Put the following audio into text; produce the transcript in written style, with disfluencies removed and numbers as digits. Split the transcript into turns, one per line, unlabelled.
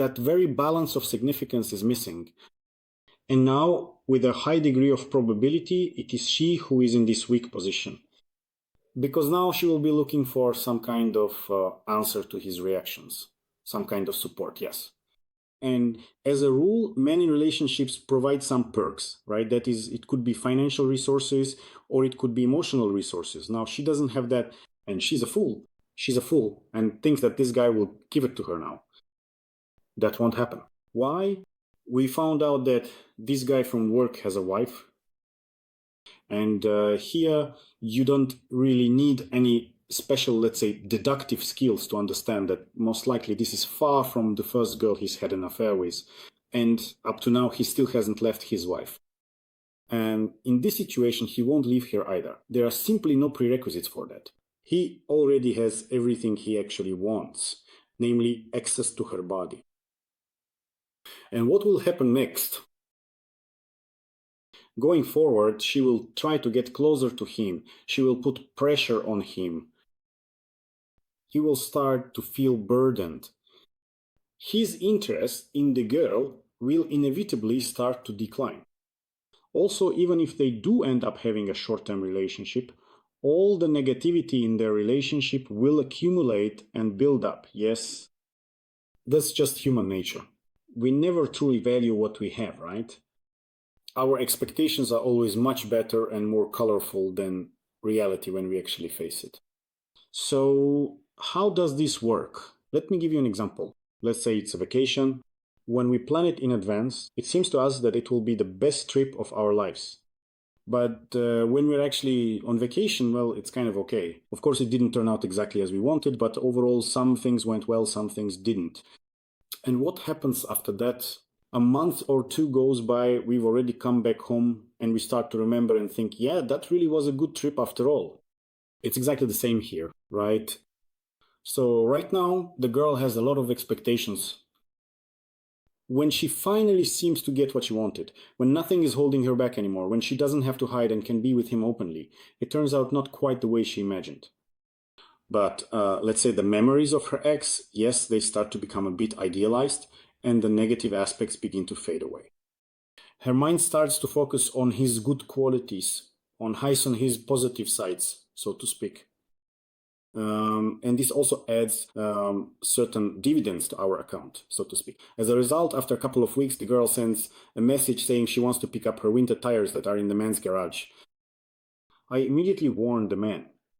that very balance of significance is missing. And now, with a high degree of probability, it is she who is in this weak position. Because now she will be looking for some kind of answer to his reactions, some kind of support, yes. And as a rule, many relationships provide some perks, right? That is, it could be financial resources or it could be emotional resources. Now, she doesn't have that, and she's a fool. She's a fool and thinks that this guy will give it to her now. That won't happen. Why? We found out that this guy from work has a wife. And here, you don't really need any special, let's say, deductive skills to understand that most likely this is far from the first girl he's had an affair with. And up to now, he still hasn't left his wife. And in this situation, he won't leave her either. There are simply no prerequisites for that. He already has everything he actually wants, namely access to her body. And what will happen next? Going forward, she will try to get closer to him. She will put pressure on him. He will start to feel burdened. His interest in the girl will inevitably start to decline. Also, even if they do end up having a short-term relationship, all the negativity in their relationship will accumulate and build up. Yes, that's just human nature. We never truly value what we have, right? Our expectations are always much better and more colorful than reality when we actually face it. So, how does this work? Let me give you an example. Let's say it's a vacation. When we plan it in advance, it seems to us that it will be the best trip of our lives. But when we're actually on vacation, well, it's kind of okay. Of course, it didn't turn out exactly as we wanted, but overall, some things went well, some things didn't. And what happens after that? A month or two goes by, we've already come back home, and we start to remember and think, yeah, that really was a good trip after all. It's exactly the same here, right? So right now, the girl has a lot of expectations. When she finally seems to get what she wanted, when nothing is holding her back anymore, when she doesn't have to hide and can be with him openly, it turns out not quite the way she imagined. But let's say the memories of her ex, yes, they start to become a bit idealized, and the negative aspects begin to fade away. Her mind starts to focus on his good qualities, on his positive sides, so to speak. And this also adds certain dividends to our account, so to speak. As a result, after a couple of weeks, the girl sends a message saying she wants to pick up her winter tires that are in the man's garage. I immediately warned the man.